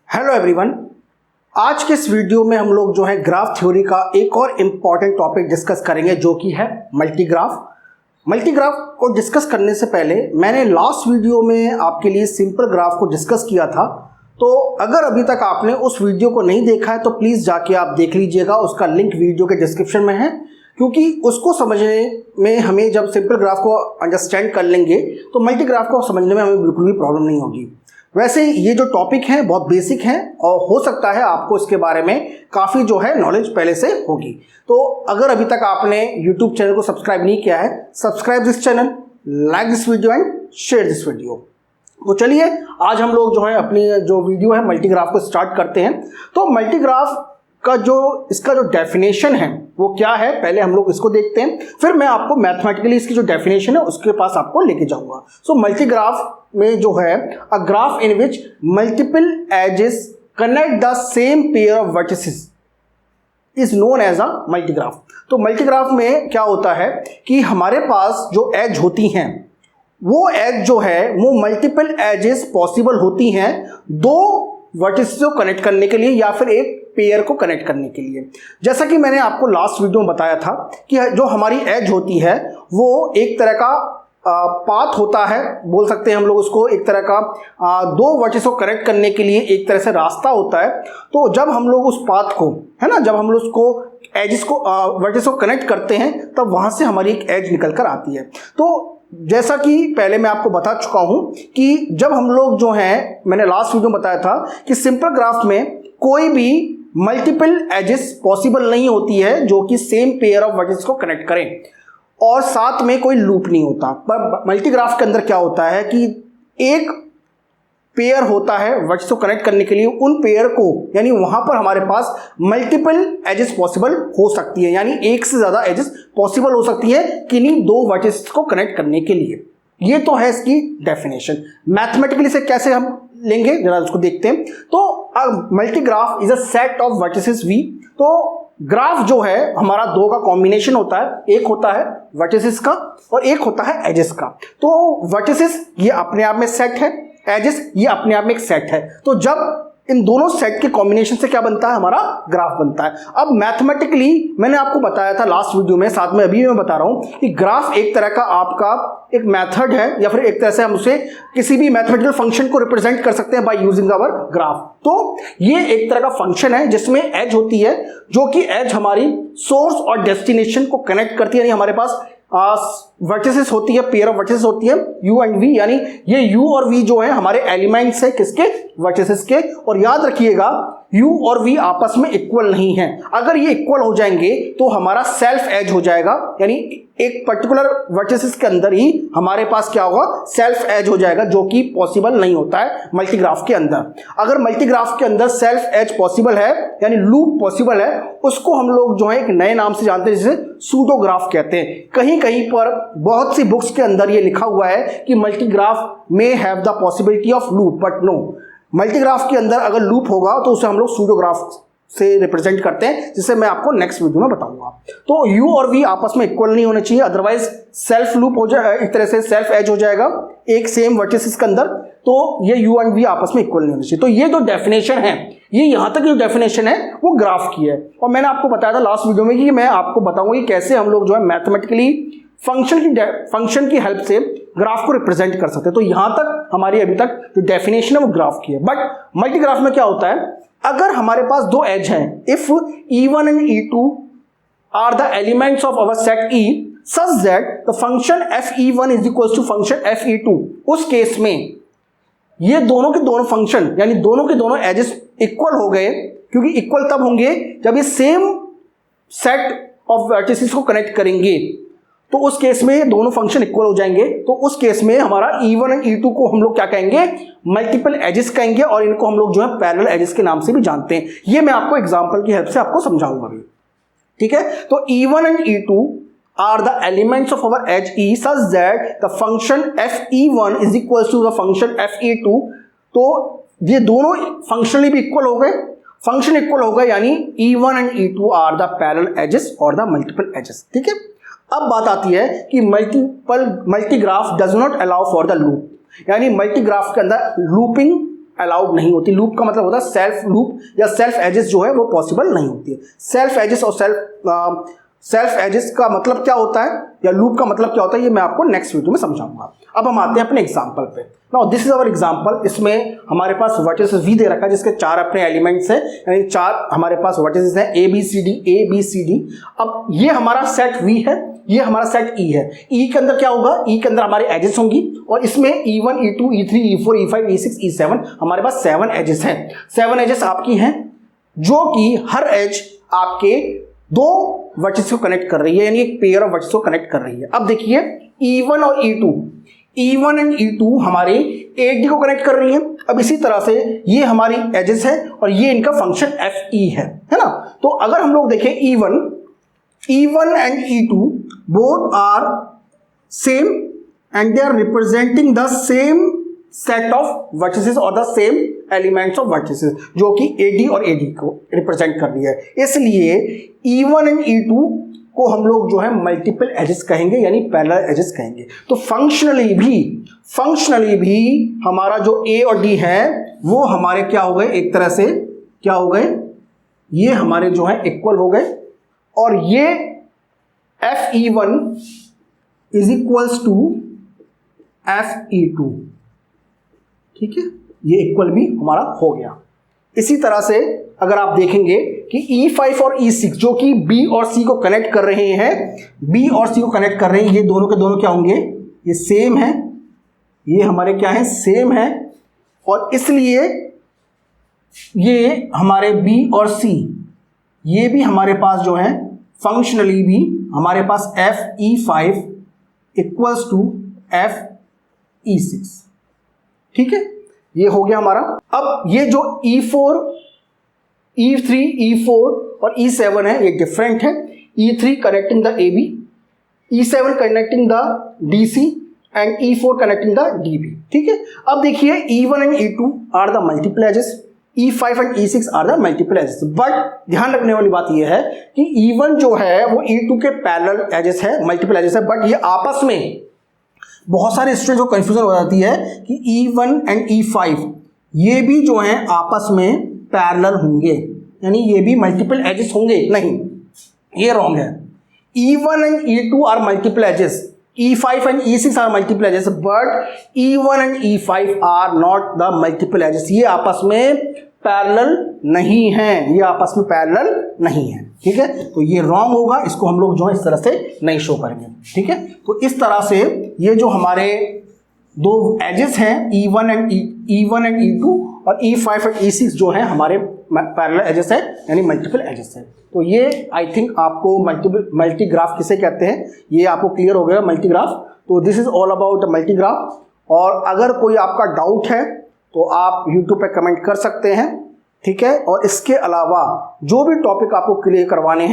Hello everyone. आज के इस वीडियो में हम लोग जो है ग्राफ थ्योरी का एक और इम्पॉर्टेंट टॉपिक डिस्कस करेंगे जो कि है मल्टीग्राफ। मल्टीग्राफ को डिस्कस करने से पहले मैंने लास्ट वीडियो में आपके लिए सिंपल ग्राफ को डिस्कस किया था, तो अगर अभी तक आपने उस वीडियो को नहीं देखा है तो प्लीज़ जाके आप देख लीजिएगा। उसका लिंक वीडियो के डिस्क्रिप्शन में है, क्योंकि उसको समझने में हमें जब सिंपल ग्राफ को अंडरस्टैंड कर लेंगे तो मल्टीग्राफ को समझने में हमें बिल्कुल भी प्रॉब्लम नहीं होगी। वैसे ये जो टॉपिक है बहुत बेसिक है और हो सकता है आपको इसके बारे में काफ़ी जो है नॉलेज पहले से होगी। तो अगर अभी तक आपने YouTube चैनल को सब्सक्राइब नहीं किया है, subscribe this channel, like this video and share this video. तो चलिए आज हम लोग जो है अपनी जो वीडियो है मल्टीग्राफ को स्टार्ट करते हैं। तो मल्टीग्राफ का इसका जो डेफिनेशन है वो क्या है, पहले हम लोग इसको देखते हैं, फिर मैं आपको मैथमेटिकली इसकी जो डेफिनेशन है उसके पास आपको लेके जाऊंगा। सो मल्टीग्राफ में जो है a graph in which multiple edges connect the same pair of vertices is known as a multigraph. तो मल्टीग्राफ में क्या होता है कि हमारे पास जो एज होती हैं वो एज जो है वो मल्टीपल एजेस पॉसिबल होती हैं दो वर्टिसेस को कनेक्ट करने के लिए या फिर एक पेयर को कनेक्ट करने के लिए। जैसा कि मैंने आपको लास्ट वीडियो में बताया था कि जो हमारी एज होती है वो एक तरह का पाथ होता है, बोल सकते हैं हम लोग उसको, एक तरह का दो वर्टिस को कनेक्ट करने के लिए एक तरह से रास्ता होता है। तो जब हम लोग उस पाथ को है ना, जब हम लोग उसको एजिस को वर्टिस को कनेक्ट करते हैं तब वहाँ से हमारी एक एज निकल कर आती है। तो जैसा कि पहले मैं आपको बता चुका हूं कि जब हम लोग जो हैं, मैंने लास्ट वीडियो में बताया था कि सिंपल ग्राफ में कोई भी मल्टीपल एजेस पॉसिबल नहीं होती है जो कि सेम पेयर ऑफ वर्टिसेस को कनेक्ट करें, और साथ में कोई लूप नहीं होता। पर मल्टीग्राफ के अंदर क्या होता है कि एक पेयर होता है वर्टिसेस को कनेक्ट करने के लिए, उन पेयर को यानी वहां पर हमारे पास मल्टीपल एजेस पॉसिबल हो सकती है, यानी एक से ज्यादा एजेस पॉसिबल हो सकती है किन्हीं दो वर्टिसेस को कनेक्ट करने के लिए। ये तो है इसकी डेफिनेशन। मैथमेटिकली से कैसे हम लेंगे जरा उसको देखते हैं। तो multigraph is a set of vertices V. तो ग्राफ जो है हमारा दो का कॉम्बिनेशन होता है, एक होता है वर्टिसेस का और एक होता है एजेस का। तो वर्टिसेस ये अपने आप में सेट है, एजेस ये अपने आप में एक सेट है। तो जब इन दोनों सेट के कॉम्बिनेशन से क्या बनता है, हमारा ग्राफ बनता है। अब मैथमेटिकली मैंने आपको बताया था लास्ट वीडियो में, साथ में अभी मैं बता रहा हूं कि ग्राफ एक तरह का आपका एक मेथड है, या फिर एक तरह से हम उसे किसी भी मैथमेटिकल फंक्शन को रिप्रेजेंट कर सकते हैं बाय यूजिंग आवर ग्राफ। तो ये एक तरह का फंक्शन है जिसमें एज होती है, जो कि एज हमारी सोर्स और डेस्टिनेशन को कनेक्ट करती है। यानी हमारे पास वर्टिसेस होती है, पेयर ऑफ वर्टिसेस होती है u एंड v, यानी ये u और v जो है हमारे एलिमेंट्स है किसके, वर्टिसेस के। और याद रखिएगा u और v आपस में इक्वल नहीं है। अगर ये इक्वल हो जाएंगे तो हमारा सेल्फ एज हो जाएगा, यानी एक पर्टिकुलर वर्टिसेस के अंदर ही हमारे पास क्या होगा, सेल्फ एज हो जाएगा, जो कि पॉसिबल नहीं होता है मल्टीग्राफ के अंदर। अगर मल्टीग्राफ के अंदर सेल्फ एज पॉसिबल है यानी लूप पॉसिबल है, उसको हम लोग जो है एक नए नाम से जानते हैं जिसे सूडोग्राफ कहते हैं। कहीं कहीं पर बहुत सी बुक्स के अंदर ये लिखा हुआ है कि मल्टीग्राफ में have the possibility of loop, but no, multigraph के अंदर अगर लूप होगा तो उसे हम लोग सूडोग्राफ से रिप्रेजेंट करते हैं, जिसे मैं आपको नेक्स्ट वीडियो में बताऊंगा। तो u और v आपस में इक्वल नहीं होने चाहिए, अदरवाइज सेल्फ लूप हो जाए, एक तरह से सेल्फ एज हो जाएगा एक सेम वर्टिसेस के अंदर। तो ये u एंड v आपस में इक्वल नहीं होने चाहिए। तो ये जो डेफिनेशन है, ये यहां तक जो डेफिनेशन है वो ग्राफ की है। और मैंने आपको बताया था लास्ट वीडियो में कि मैं आपको बताऊंगा कि कैसे हम लोग जो है मैथमेटिकली फंक्शन की हेल्प से ग्राफ को रिप्रेजेंट कर सकते हैं। तो यहां तक हमारी अभी तक जो डेफिनेशन है वो ग्राफ की है। बट मल्टीग्राफ में क्या होता है, अगर हमारे पास दो एज हैं, if E1 and E2 are the elements of our set E such that the function FE1 is equal to function FE2, उस केस में ये दोनों के दोनों फंक्शन यानी दोनों के दोनों एजेस इक्वल हो गए, क्योंकि इक्वल तब होंगे जब ये सेम सेट ऑफ वर्टिसेस को कनेक्ट करेंगे। तो उस केस में दोनों फंक्शन इक्वल हो जाएंगे। तो उस केस में हमारा E1 एंड E2 को हम लोग क्या कहेंगे, मल्टीपल एजेस कहेंगे, और इनको हम लोग जो है पैरेलल एजेस के नाम से भी जानते हैं। ये मैं आपको एग्जांपल की हेल्प से आपको समझाऊंगा अभी, ठीक है। तो E1 and E2 are the elements of our edge E such that the function FE1 is equal to the function FE2। तो ये दोनों फंक्शनली भी इक्वल हो गए, फंक्शन इक्वल हो गए, यानी E1 and E2 are the parallel edges और द मल्टीपल एजेस, ठीक है। अब बात आती है कि multigraph does not allow for the loop, यानी मल्टीग्राफ के अंदर लूपिंग अलाउड नहीं होती। लूप का मतलब होता है सेल्फ लूप या सेल्फ एजेस जो है वो पॉसिबल नहीं होती है। सेल्फ एजेस और सेल्फ एजेस का मतलब क्या होता है या लूप का मतलब क्या होता है ये मैं आपको नेक्स्ट वीडियो में समझाऊंगा। अब हम आते हैं अपने एग्जांपल पे। Now this is our example. इसमें हमारे पास वर्टिसेस वी दे रखा है जिसके 4 अपने एलिमेंट्स हैं, यानी 4 हमारे पास वर्टिसेस हैं ए बी सी डी। अब ये हमारा सेट वी है, ये हमारा सेट ई है। ई के अंदर क्या होगा, ई के अंदर हमारी एजेस होंगी और इसमें E1 E2 E3 E4 E5 E6 E7 हमारे पास 7 एजेस हैं। 7 एजेस आपकी हैं जो कि हर एज आपके 2 वर्टिसेस को कनेक्ट कर रही है, यानी एक पेयर ऑफ वर्टिसेस को कनेक्ट कर रही है। अब देखिए E1 और E1 एंड E2 हमारे AD को कनेक्ट कर रही है। अब इसी तरह से ये हमारी एजेस है और ये इनका फंक्शन FE है ना। तो अगर हम लोग देखें E1 and E2 both are same and they are representing the same set of vertices or the same elements of vertices जो कि AD और AD को रिप्रेजेंट कर रही है। इसलिए E1 एंड E2 को हम लोग जो है मल्टीपल एजेस कहेंगे, यानी पैरेलल एजेस कहेंगे। तो फंक्शनली भी हमारा जो A और D है वो हमारे क्या हो गए, एक तरह से क्या हो गए, ये हमारे जो है इक्वल हो गए और ये FE1 is equals to FE2, ठीक है, ये इक्वल भी हमारा हो गया। इसी तरह से अगर आप देखेंगे कि E5 और E6 जो कि B और C को कनेक्ट कर रहे हैं, B और C को कनेक्ट कर रहे हैं, ये दोनों के दोनों क्या होंगे, ये सेम है, ये हमारे क्या है, सेम है और इसलिए ये हमारे B और C ये भी हमारे पास जो है फंक्शनली भी हमारे पास FE5 इक्वल्स टू FE6, ठीक है, ये हो गया हमारा। अब ये जो E4, E3, E4 और E7 है ये डिफरेंट है। E3 connecting the AB, E7 connecting the DC and E4 connecting the DB, ठीक है। अब देखिए E1 and E2 are the multiple edges, E5 and E6 are the multiple edges. But ध्यान रखने वाली बात यह है कि E1 जो है वो E2 के पैरेलल एजेस है, मल्टीपल एजेस है, बट ये आपस में बहुत सारे स्टूडेंट को कंफ्यूजन हो जाती है कि E1 एंड E5 ये भी जो है आपस में पैरेलल होंगे, यानी ये भी मल्टीपल एजेस होंगे, नहीं, ये रॉन्ग है। E1 and E2 are multiple edges, E5 and E6 are multiple edges, but E1 and E5 are not the multiple edges. ये आपस में पैरेलल नहीं है, ये आपस में पैरेलल नहीं है, ठीक है। तो ये रॉन्ग होगा, इसको हम लोग जो है इस तरह से नहीं शो करेंगे, ठीक है। तो इस तरह से ये जो हमारे 2 एजेस हैं E1 एंड E2 और E5 एंड E6 जो है हमारे पैरेलल एजेस है, यानी मल्टीपल एजेस है। तो ये आई थिंक आपको मल्टीग्राफ किसे कहते हैं ये आपको क्लियर हो गया, मल्टीग्राफ। तो दिस इज ऑल अबाउट मल्टीग्राफ। और अगर कोई आपका डाउट है तो आप YouTube पे कमेंट कर सकते हैं, ठीक है। और इसके अलावा जो भी टॉपिक आपको क्रिएट करवाने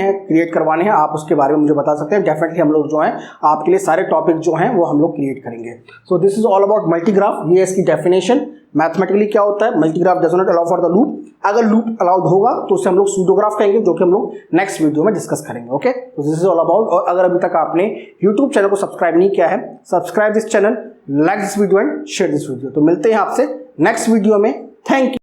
हैं आप उसके बारे में मुझे बता सकते हैं। डेफिनेटली हम लोग जो हैं आपके लिए सारे टॉपिक जो हैं वो हम लोग क्रिएट करेंगे। So this is all about मल्टीग्राफ। ये इसकी डेफिनेशन मैथमेटिकली क्या होता है, मल्टीग्राफ does not allow for the loop. अगर लूप अलाउड होगा तो उसे हम लोग सूडोग्राफ कहेंगे, जो कि हम लोग नेक्स्ट वीडियो में डिस्कस करेंगे, ओके। तो दिस इज ऑल अबाउट। और अगर अभी तक आपने यूट्यूब चैनल को सब्सक्राइब नहीं किया है, subscribe this channel, like this video and share this video. तो मिलते हैं आपसे नेक्स्ट वीडियो में। Thank you.